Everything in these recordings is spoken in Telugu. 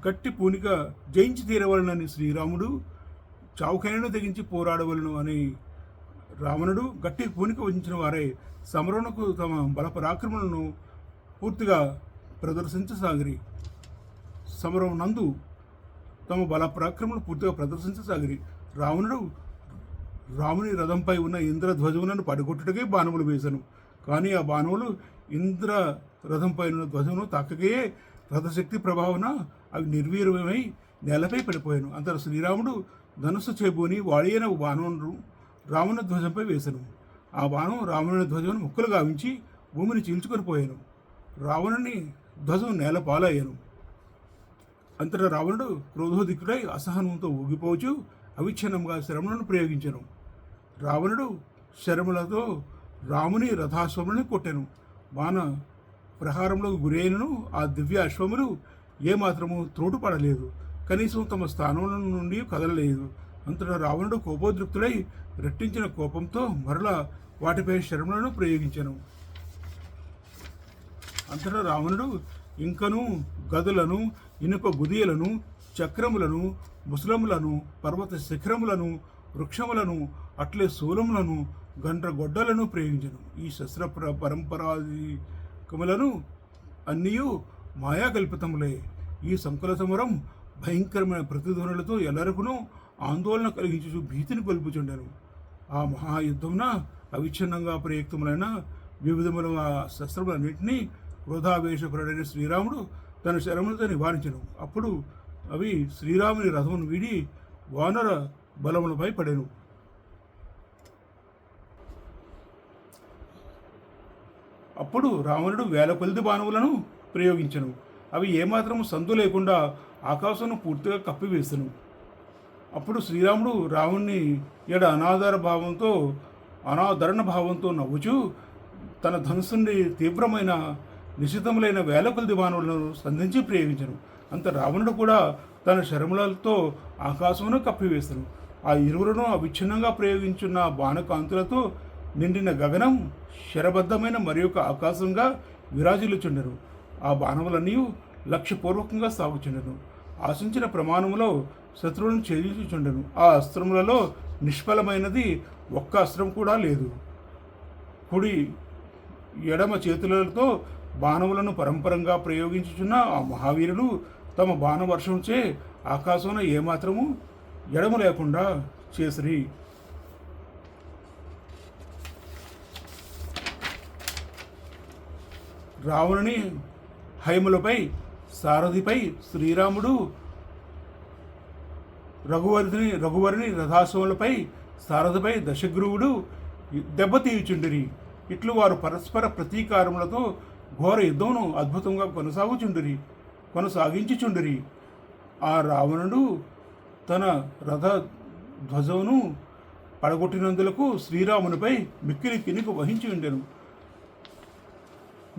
గట్టి పూనిక జయించి తీరవలనని శ్రీరాముడు, చావుకైనను తెగించి పోరాడవలను అని రావణుడు గట్టి పూనిక వహించిన వారే సమరమునకు తమ బల పరాక్రమలను పూర్తిగా ప్రదర్శించసాగిరి. సమరం నందు తమ బల పరాక్రమను పూర్తిగా ప్రదర్శించసాగిరి. రాముని రథంపై ఉన్న ఇంద్రధ్వజములను పడగొట్టుటకే బాణములు వేసను. కానీ ఆ బాణములు ఇంద్ర రథంపై ఉన్న ధ్వజమును తాకకే రథశక్తి ప్రభావన అవి నిర్వీర్యమై నేలపై పడిపోయాను. అంతట శ్రీరాముడు ధనుస్సు చేబూని వాడియైన బాణమును రావణ ధ్వజంపై వేసను. ఆ బాణం రావణుని ధ్వజమును ముక్కలు గావించి భూమిని చీల్చుకొని పోయాను. రావణుని ధ్వజం నేల పాలయ్యాను. అంతటా రావణుడు క్రోధోదిక్కుడై అసహనంతో ఊగిపోవచ్చు అవిచ్ఛిన్నంగా శరములను ప్రయోగించెను. రావణుడు శరములతో రాముని రథాశ్వములను కొట్టెను. బాణ ప్రహారంలో గురైనను ఆ దివ్య అశ్వములు ఏమాత్రము త్రోటుపడలేదు. కనీసం తమ స్థానంలో నుండి కదలలేదు. అంతటా రావణుడు కోపోద్రిక్తుడై రెట్టించిన కోపంతో మరలా వాటిపై శరములను ప్రయోగించెను. అంతటా రావణుడు ఇంకను గదులను, ఇనుప గుదియలను, చక్రములను, ముసలములను, పర్వత శిఖరములను, వృక్షములను, అట్లే శూలములను, గండ్రగొడ్డలను ప్రయోగించను. ఈ శస్త్ర పరంపరాధికములను అన్నీ మాయాకల్పితములే. ఈ సంకుల సమరం భయంకరమైన ప్రతిధ్వనులతో ఎల్లరకును ఆందోళన కలిగించు భీతిని కొల్పుచుండెను. ఆ మహాయుద్ధమున అవిచ్ఛిన్నంగా ప్రయుక్తములైన వివిధముల శస్త్రములన్నింటినీ క్రోధావేశపరుడైన శ్రీరాముడు తన శరములతో నివారించెను. అప్పుడు అవి శ్రీరాముని రథమును వీడి వానర బలములపై పడెను. అప్పుడు రావణుడు వేల కొలిది బాణములను ప్రయోగించెను. అవి ఏమాత్రము సందు లేకుండా ఆకాశమును పూర్తిగా కప్పివేసెను. అప్పుడు శ్రీరాముడు రావణుని ఎడ అనాదరణ భావంతో నవ్వుచూ తన ధనుసుని తీవ్రమైన నిశితములైన వేల కొలిది బాణములను సంధించి ప్రయోగించెను. అంత రావణుడు కూడా తన శరములతో ఆకాశమును కప్పివేసెను. ఆ ఇరువురును అవిచ్ఛిన్నంగా ప్రయోగించున్న బాణకాంతులతో నిండిన గగనం శరబద్ధమైన మరి యొక్క ఆకాశంగా విరాజిల్లుచుండెను. ఆ బాణములన్నీ లక్ష్యపూర్వకంగా సాగుచుండెను. ఆశించిన ప్రమాణములో శత్రువులను ఛేదించుచుండెను. ఆ అస్త్రములలో నిష్ఫలమైనది ఒక్క అస్త్రం కూడా లేదు. కుడి ఎడమ చేతులతో బాణములను పరంపరంగా ప్రయోగించుచున్న ఆ మహావీరులు తమ బాణవర్షంచే ఆకాశంలో ఏమాత్రము ఎడమ లేకుండా చేసిరి. రావణుని హైములపై సారథిపై శ్రీరాముడు రఘువరుని రథాశ్వములపై సారథిపై దశగ్రీవుడు దెబ్బతీయుచుండిరి. ఇట్లు వారు పరస్పర ప్రతీకారములతో ఘోర యుద్ధమును అద్భుతంగా కొనసాగించుచుండిరి. ఆ రావణుడు తన రథ ధ్వజమును పడగొట్టినందులకు శ్రీరామునిపై మిక్కిలి కినుకు వహించి ఉండెను.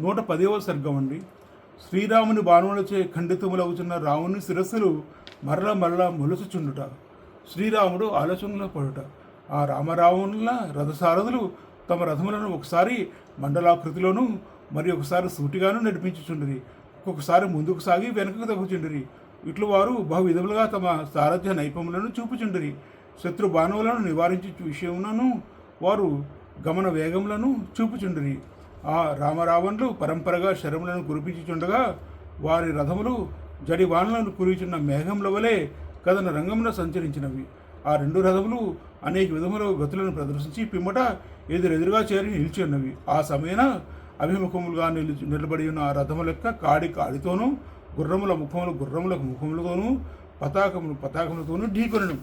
110వ సర్గం అండి. శ్రీరాముని బాణములచే ఖండితములవుతున్న రావణుని శిరస్సులు మరల మొలుచుచుండుట, శ్రీరాముడు ఆలోచనలో పడుట. ఆ రామరావణుల రథసారథులు తమ రథములను ఒకసారి మండలాకృతిలోను మరి ఒకసారి సూటిగాను నడిపించుచుండిరి. ఒక్కొక్కసారి ముందుకు సాగి వెనుకకు తగ్గుచుండిరి. ఇట్లు వారు బహువిధములుగా తమ సారథ్య నైపుణ్యములను చూపుచుండిరి. శత్రు బాణములను నివారించే విషయములను వారు గమన వేగములను చూపుచుండిరి. ఆ రామరావణులు పరంపరగా శరములను కురిపించుచుండగా వారి రథములు జడివానలను కురిచున్న మేఘముల వలె కథన రంగమున సంచరించినవి. ఆ రెండు రథములు అనేక విధముల గతులను ప్రదర్శించి పిమ్మట ఎదురెదురుగా చేరి నిలిచి ఉన్నవి. ఆ సమయన అభిముఖములుగా నిలబడి ఉన్న ఆ రథముల యొక్క కాడితోనూ గుర్రముల ముఖములతోనూ పతాకములతోనూ ఢీకొనెను.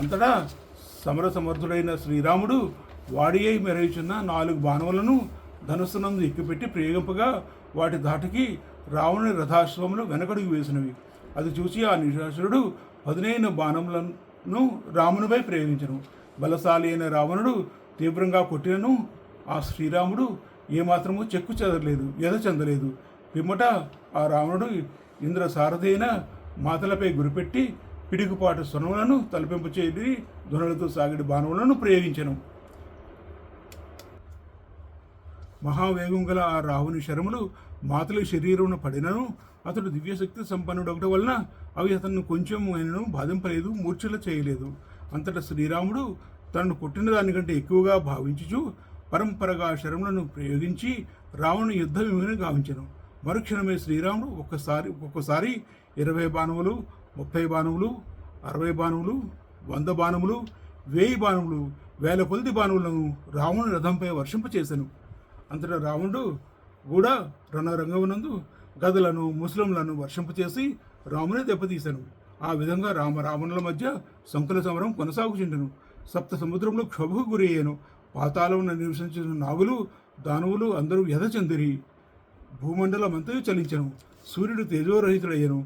అంతటా సమరసమర్థుడైన శ్రీరాముడు వాడి అయి మెరయుచున్న 4 బాణములను ధనుస్సునందు ఎక్కుపెట్టి ప్రయోగింపగా వాటి ధాటికి రావణుని రథాశ్వములు వెనకడుగు వేసినవి. అది చూసి ఆ నిశాసురుడు పదునైన బాణములను రామునిపై ప్రయోగించను. బలశాలి అయిన రావణుడు తీవ్రంగా కొట్టినను ఆ శ్రీరాముడు ఏమాత్రము చెక్కు చెదరలేదు, ఎద చెందలేదు. పిమ్మట ఆ రావణుడు ఇంద్ర సారథి అయిన మాతలపై గురిపెట్టి పిడుగుపాటు స్వరములను తలపింపు చేసి ధ్వనులతో సాగిడి బాణములను ప్రయోగించెను. మహావేగం గల ఆ రావుని శరములు మాతలి శరీరమున పడినను అతడు దివ్యశక్తి సంపన్నుడొకటి వలన అవి అతన్ని కొంచెం ఆయనను బాధింపలేదు, మూర్ఛల చేయలేదు. అంతటా శ్రీరాముడు తనను కొట్టిన దానికంటే ఎక్కువగా భావించుచు పరంపరగా శరములను ప్రయోగించి రావణుని యుద్ధ విముని గావించెను. మరుక్షణమే శ్రీరాముడు ఒక్కొక్కసారి 20 బాణములు, 30 బాణములు, 60 బాణములు, 100 బాణములు, 1000 బాణములు, 1000 కొలది బాణములను రావణుని రథంపై వర్షింపచేశాను. అంతటా రావణుడు కూడా రణరంగమునందు గదలను, ముసలములను వర్షింపచేసి రాముని దెబ్బతీశాను. ఆ విధంగా రావణుల మధ్య సంకుల సమరం కొనసాగుచుండెను. సప్త సముద్రములు క్షోభకు గురి అయ్యాను. పాతాళమున నివసించిన నాగులు, దానవులు అందరూ వ్యధ చెందిరి. భూమండలమంతయు చలించెను. సూర్యుడు తేజోరహితుడయ్యను.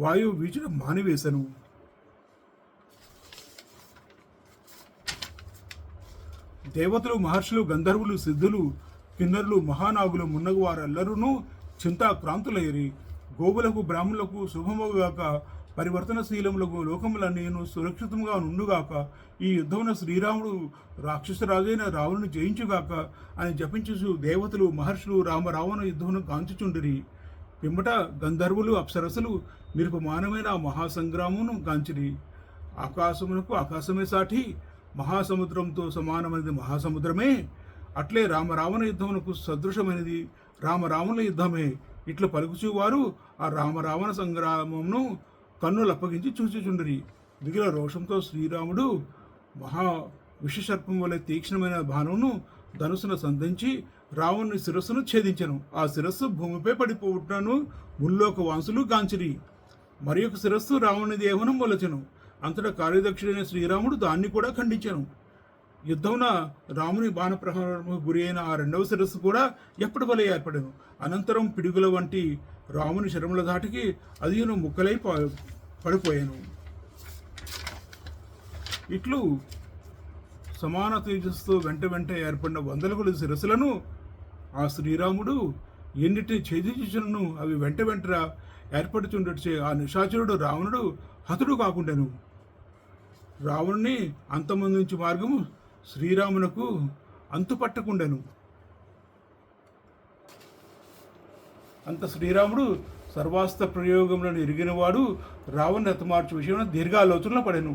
వాయువు వీచుట మానివేశను. దేవతలు, మహర్షులు, గంధర్వులు, సిద్ధులు, కిన్నరులు, మహానాగులు మున్నగు వారెల్లరూనూ చింతాక్రాంతులయ్యి. గోవులకు, బ్రాహ్మణులకు శుభముగాక, పరివర్తనశీలములకు లోకములన్నీను సురక్షితముగా నుండుగాక, ఈ యుద్ధమున శ్రీరాముడు రాక్షసరాజైన రావణుని జయించుగాక అని జపించు దేవతలు, మహర్షులు రావణ యుద్ధమును గాంచుచుండిరి. పిమ్మట గంధర్వులు, అప్సరసులు నిరుపమానమైన ఆ మహాసంగ్రామమును గాంచిరి. ఆకాశమునకు ఆకాశమే సాటి, మహాసముద్రంతో సమానమైనది మహాసముద్రమే. అట్లే రావణ యుద్ధమునకు సదృశమైనది రావణుల యుద్ధమే. ఇట్లా పలుకుచూవారు ఆ రావణ సంగ్రామమును కన్నులప్పగించి చూచుచుండిరి. మిగిలిన రోషంతో శ్రీరాముడు మహా విషసర్పం వలె తీక్ష్ణమైన బాణమును ధనుసును సంధించి రావణుని శిరస్సును ఛేదించెను. ఆ శిరస్సు భూమిపై పడిపోవుటను ముల్లోక వాంసులు గాంచిరి. మరి ఒక శిరస్సు రావణుని దేహమును మొలచెను. అంతటా కార్యదక్షుడైన శ్రీరాముడు దాన్ని కూడా ఖండించెను. యుద్ధమున రాముని బాణప్రహారము గురి అయిన ఆ రెండవ శిరస్సు కూడా ఎప్పటి వలె ఏర్పడెను. అనంతరం పిడుగుల వంటి రాముని శరముల ధాటికి అదియును ముక్కలై పడిపోయాను. ఇట్లు సమాన తేజస్సుతో వెంట ఏర్పడిన వందల కొలది శిరస్సులను ఆ శ్రీరాముడు ఎన్నిటిని ఛేదించుచును అవి వెంట ఏర్పడుచుండొచ్చే ఆ నిశాచరుడు రావణుడు హతుడు కాకుండాను. రావణుని అంతమొందించు మార్గము శ్రీరామునకు అంతుపట్టకుండాను. అంత శ్రీరాముడు సర్వాస్త్ర ప్రయోగములను ఎరిగినవాడు రావణుని హతమార్చు విషయంలో దీర్ఘాలోచనలో పడెను.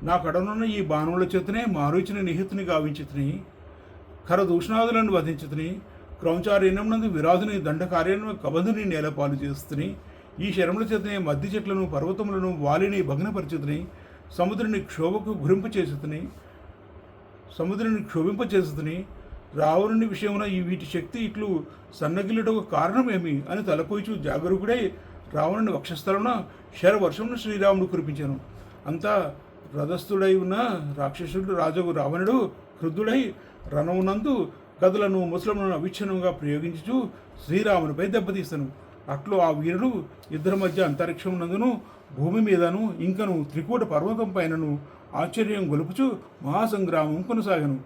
నా కడనున్న ఈ బాణముల చేతనే మారుచిన నిహితుని గావించితిని, కరదూషణాదులను వధించితిని, క్రౌంచారణ్యమునందు విరాధుని దండకార్యను కబంధుని నేలపాలు చేస్తుని, ఈ శరముల చేతనే మధ్య చెట్లను, పర్వతములను, వాలిని భగ్నపరిచితిని, సముద్రుని క్షోభింపచేసుకుని రావణుని విషయమున ఈ వీటి శక్తి ఇట్లు సన్నగిల్లటకు కారణమేమి అని తలపోయిచు జాగరూకుడై రావణుని వక్షస్థలమున శరవర్షమును శ్రీరాముడు కురిపించాను. అంతా రథస్థుడై ఉన్న రాక్షసుడు రాజగు రావణుడు క్రుద్ధుడై రణమునందు గదులను, ముసలములను అవిచ్ఛిన్నంగా ప్రయోగించుచు శ్రీరామునిపై దెబ్బతీస్తాను. అట్లు ఆ వీరుడు ఇద్దరి మధ్య అంతరిక్షమునందును, భూమి మీదను, ఇంకను త్రికూట పర్వతం పైనను ఆశ్చర్యం గొలుపుచు మహాసంగ్రామం కొనసాగను.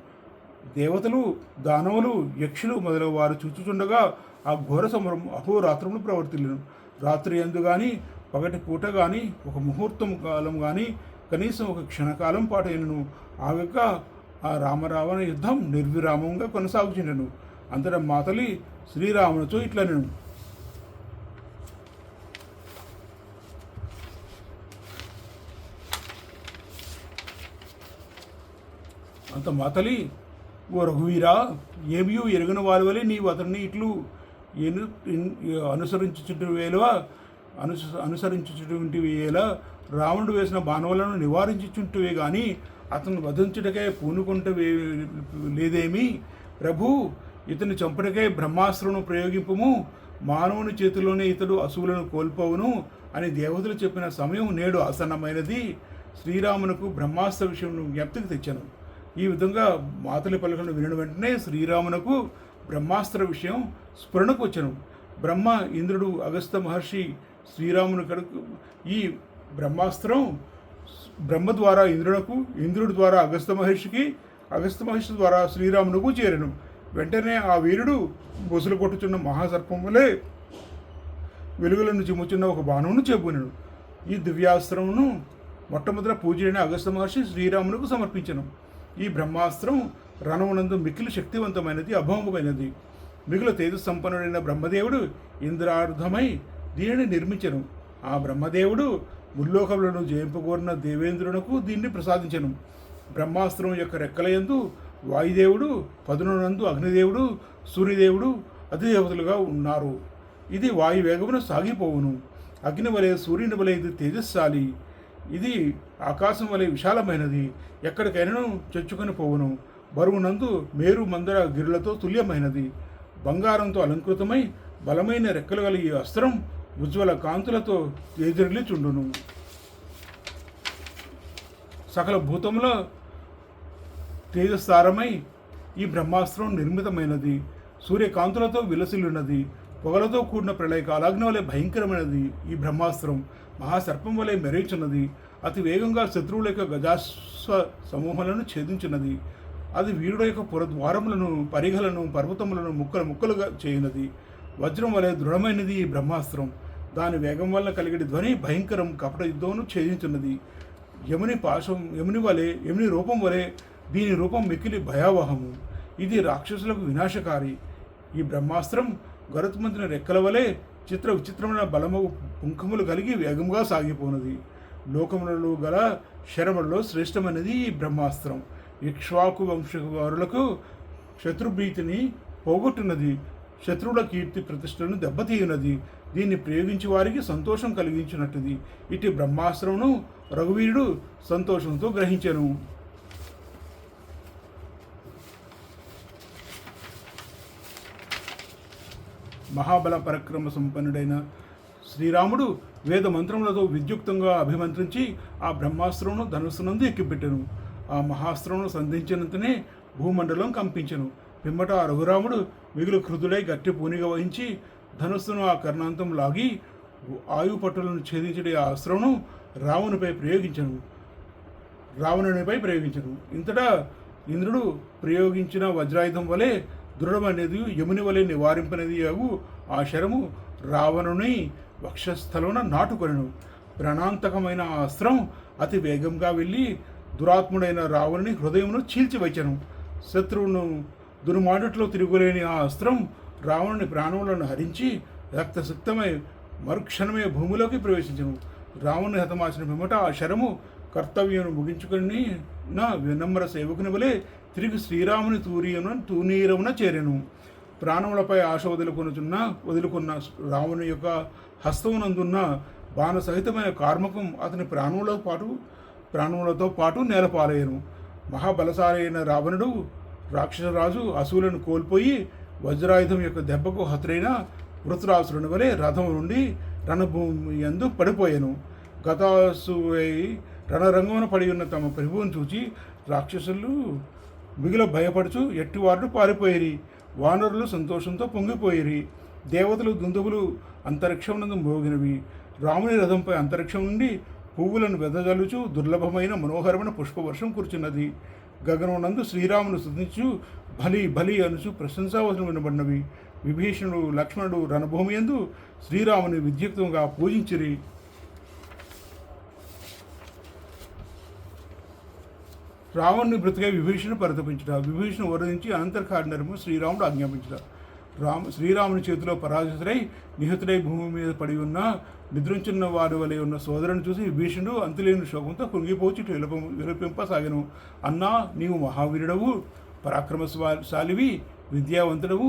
దేవతలు, దానవులు, యక్షులు మొదలగు వారు చూచుచుండగా ఆ ఘోర సమరం అహోరాత్రములు ప్రవర్తిల్లును. రాత్రి ఎందు కానీ, పగటి పూట కానీ, ఒక ముహూర్తం కాలం కానీ, కనీసం ఒక క్షణకాలం పాటు అయినను ఆగక ఆ రామరావణ యుద్ధం నిర్విరామంగా కొనసాగుచుండెను. అంతటా మాతలి శ్రీరామునితో ఇట్లనెను: అంత మాతలి, ఓ రఘువీరా, ఏమియూ ఎరుగని వారి వలె నీవు అతన్ని ఇట్లు అనుసరించుచుంటివి ఎలా రావణుడు వేసిన బాణములను నివారించుచుంటివే గాని అతను వధించుటకై పూనుకుంటవే లేదేమి? ప్రభు, ఇతని చంపుటకై బ్రహ్మాస్త్రమును ప్రయోగింపము, మానవుని చేతిలోనే ఇతడు అసువులను కోల్పోవును అని దేవతలు చెప్పిన సమయం నేడు ఆసన్నమైనది. శ్రీరామునకు బ్రహ్మాస్త్ర విషయం జ్ఞప్తికి తెచ్చాను. ఈ విధంగా మాతలి పలుకలను వినిన వెంటనే శ్రీరామునకు బ్రహ్మాస్త్ర విషయం స్ఫురణకు వచ్చను. బ్రహ్మ, ఇంద్రుడు, అగస్త్య మహర్షి శ్రీరాముని కడుకు ఈ బ్రహ్మాస్త్రం బ్రహ్మ ద్వారా ఇంద్రునకు, ఇంద్రుడి ద్వారా అగస్త్య మహర్షికి, అగస్త్య మహర్షి ద్వారా శ్రీరామునకు చేరెను. వెంటనే ఆ వీరుడు బొసులు కొట్టుచున్న మహాసర్పం వలె వెలుగులను చిమ్ముచున్న ఒక బాణమును చేబూనెను. ఈ దివ్యాస్త్రమును మొట్టమొదట పూజైన అగస్త్య మహర్షి శ్రీరామునకు సమర్పించను. ఈ బ్రహ్మాస్త్రం రణమునందు మిక్కిలి శక్తివంతమైనది, అభంగమైనది. మిగుల తేజస్సంపన్నుడైన బ్రహ్మదేవుడు ఇంద్రార్థమై దీనిని నిర్మించెను. ఆ బ్రహ్మదేవుడు ముల్లోకములను జయింపగోరిన దేవేంద్రునకు దీన్ని ప్రసాదించెను. బ్రహ్మాస్త్రం యొక్క రెక్కలయందు వాయుదేవుడు, పదునునందు అగ్నిదేవుడు, సూర్యదేవుడు అధిదేవతలుగా ఉన్నారు. ఇది వాయువేగమును సాగిపోవును. అగ్ని వలె సూర్యుని వలె ఇది తేజస్శాలి. ఇది ఆకాశం వలె విశాలమైనది, ఎక్కడికైనాను చొచ్చుకొని పోవును. బరువునందు మేరు మందర గిరులతో తుల్యమైనది. బంగారంతో అలంకృతమై బలమైన రెక్కలు గల ఈ అస్త్రం ఉజ్వల కాంతులతో తేజరిల్లుచుండును. సకల భూతముల తేజస్సారమై ఈ బ్రహ్మాస్త్రం నిర్మితమైనది. సూర్యకాంతులతో విలసిల్లున్నది. పొగలతో కూడిన ప్రళయ కాలాగ్ని వలె భయంకరమైనది. ఈ బ్రహ్మాస్త్రం మహాసర్పం వలె మెరుగుచున్నది. అతి వేగంగా శత్రువుల యొక్క గజాశ్వ సమూహాలను ఛేదించున్నది. అది వీరుడు యొక్క పురద్వారములను, పరిఘలను, పర్వతములను ముక్కలు ముక్కలుగా చేయున్నది. వజ్రం వలె దృఢమైనది ఈ బ్రహ్మాస్త్రం. దాని వేగం వల్ల కలిగడి ధ్వని భయంకరం, కపట యుద్ధమును ఛేదించున్నది. యముని రూపం వలె దీని రూపం మిక్కిలి భయావహము. ఇది రాక్షసులకు వినాశకారి. ఈ బ్రహ్మాస్త్రం గరుత్మంతుని రెక్కల వలె చిత్ర విచిత్రమైన బలము పుంఖములు కలిగి వేగంగా సాగిపోనుది. లోకములలో గల శరములలో శ్రేష్టమైనది ఈ బ్రహ్మాస్త్రం. ఇక్ష్వాకు వంశవారులకు శత్రుభీతిని పోగొట్టున్నది. శత్రువుల కీర్తి ప్రతిష్టలను దెబ్బతీయున్నది. దీన్ని ప్రయోగించి వారికి సంతోషం కలిగించినట్టుది. ఇటు బ్రహ్మాస్త్రమును రఘువీరుడు సంతోషంతో గ్రహించెను. మహాబల పరక్రమ సంపన్నుడైన శ్రీరాముడు వేద మంత్రములతో విద్యుక్తంగా అభిమంత్రించి ఆ బ్రహ్మాస్త్రమును ధనుస్సునందు ఎక్కిపెట్టెను. ఆ మహాస్త్రమును సంధించినంతనే భూమండలం కంపించెను. పిమ్మట రఘురాముడు మిగులు క్రుధుడై గట్టి పూనిగా వహించి ధనుస్సును ఆ కర్ణాంతం లాగి ఆయుపట్టులను ఛేదించే ఆ అస్త్రమును రావణునిపై ప్రయోగించను. ఇంతటా ఇంద్రుడు ప్రయోగించిన వజ్రాయుధం వలె దృఢమనేది, యముని వలె నివారింపనేది అగు ఆ శరము రావణుని వక్షస్థలమున నాటుకొనెను. ప్రాణాంతకమైన ఆ అస్త్రం అతి వేగంగా వెళ్ళి దురాత్ముడైన రావణుని హృదయమును చీల్చివచ్చను. శత్రువును దుర్మాడుట్లో తిరుగులేని ఆ అస్త్రం రావణుని ప్రాణములను హరించి రక్తసిక్తమై మరుక్షణమే భూమిలోకి ప్రవేశించను. రావణుని హతమాసిన పిమ్మట ఆ శరము కర్తవ్యమును ముగించుకొని నా వినమ్ర సేవకుని వలె తిరిగి శ్రీరాముని తూనీరమున చేరెను. ప్రాణములపై ఆశ వదులుకున్న రావణుని యొక్క హస్తమునందున్న బాణసహితమైన కార్మకం అతని ప్రాణములతో పాటు నేలపాలయ్యను. మహాబలశాలి అయిన రావణుడు రాక్షసరాజు అసువులను కోల్పోయి వజ్రాయుధం యొక్క దెబ్బకు హతురైన వృత్రాసురుని వలె రథం నుండి రణభూమి యందు పడిపోయాను. గతాసువై రణరంగమున పడి ఉన్న తమ ప్రభువును చూచి రాక్షసులు మిగిల భయపడుచు ఎట్టివారు పారిపోయిరి. వానరులు సంతోషంతో పొంగిపోయిరి. దేవతలు దుందుబులు అంతరిక్షమునందు మోగినవి. రాముని రథంపై అంతరిక్షం నుండి పువ్వులను వెదజల్లుచు దుర్లభమైన మనోహరమైన పుష్పవర్షం కురిచినది. గగనమునందు శ్రీరామును స్తుతించు బలి బలి అనుచు ప్రశంసావచనం వినబడినవి. విభీషణుడు, లక్ష్మణుడు రణభూమి యందు శ్రీరాముని విద్యుక్తంగా పూజించిరి. రావణుని బ్రతికై విభీషణుడు పరితపించుట. విభీషణుడు వరదించి అనంతరకారణము శ్రీరాముడు ఆజ్ఞాపించుట. శ్రీరాముని చేతిలో పరాజితుడై నిహతుడై భూమి మీద పడి ఉన్న నిద్రించున్న వారి వలె ఉన్న సోదరుని చూసి విభీషణుడు అంతులేని శోకంతో కృంగిపోచి విలపింపసాగెను. అన్నా, నీవు మహావీరుడవు, పరాక్రమశాలివి, విద్యావంతుడవు,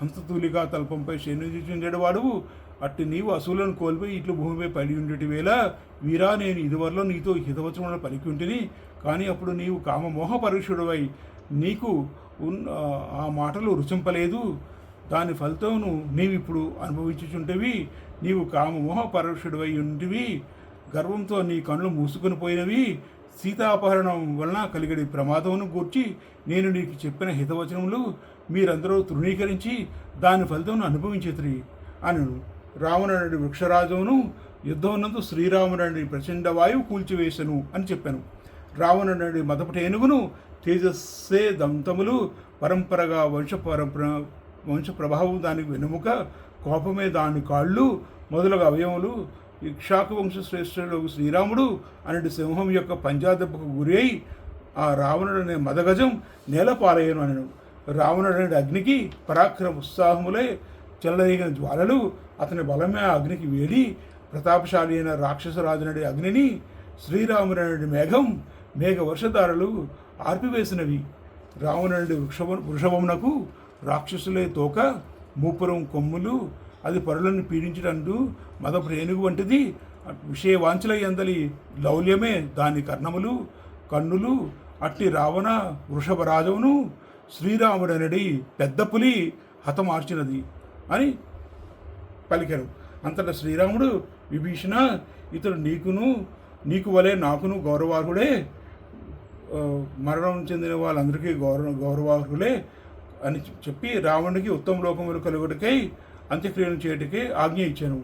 హంసతూలిగా తల్పంపై శయనించేవాడవు. అట్టి నీవు అసువులను కోల్పోయి ఇట్లు భూమిపై పడి ఉండేటి వేళ వీరా, నేను ఇదివరలో నీతో హితవచనములను పలికి ఉంటిని. కానీ అప్పుడు నీవు కామమోహ పరుషుడవై నీకు ఆ మాటలు రుచింపలేదు. దాని ఫలితమును నీవిప్పుడు అనుభవించుచుంటివి. నీవు కామమోహ పరుషుడవై ఉంటివి. గర్వంతో నీ కళ్ళు మూసుకొని పోయినవి. సీతాపహరణం వలన కలిగడి ప్రమాదమును గూర్చి నేను నీకు చెప్పిన హితవచనములు మీరందరూ తృణీకరించి దాని ఫలితమును అనుభవించితిరి అనను. రావణుడి వృక్షరాజమును యుద్ధమునందు శ్రీరాముడి ప్రచండ వాయువు కూల్చివేశను అని చెప్పాను. రావణుడి మదపటేనుగును తేజస్సే దంతములు, పరంపరగా వంశ ప్రభావం దానికి వెనుముక, కోపమే దాని కాళ్ళు మొదలగు అవయములు. ఇక్షాకు వంశశ్రేష్ఠుడు శ్రీరాముడు అనేది సింహం యొక్క పంజాదెబ్బకు గురి అయి ఆ రావణుడనే మదగజం నేలపాలయ్యను అనను. రావణుడి అగ్నికి పరాక్రమ ఉత్సాహములే చెలరేగిన జ్వాలలు అతని బలమే ఆ అగ్నికి వేడి ప్రతాపశాలి అయిన రాక్షసరాజునడి అగ్నిని శ్రీరామునడి మేఘ వర్షధారలు ఆర్పివేసినవి. రావణుడి వృషభమునకు రాక్షసులే తోక, మూపురం కొమ్ములు, అది పరులను పీడించటంటూ మదపు ఏనుగు వంటిది. విషయవాంఛల ఎందలి లౌల్యమే దాని కన్నులు. అట్టి రావణ వృషభరాజవును శ్రీరాముడనడి పెద్ద పులి హతమార్చినది అని పలికెను. అంతటా శ్రీరాముడు, విభీషణ, ఇతడు నీకు వలె నాకును గౌరవార్హుడే, మరణం చెందిన వాళ్ళందరికీ గౌరవార్హులే అని చెప్పి రావణుడికి ఉత్తమ లోకములు కలుగుటకై అంత్యక్రియను చేయటకే ఆజ్ఞ ఇచ్చాను.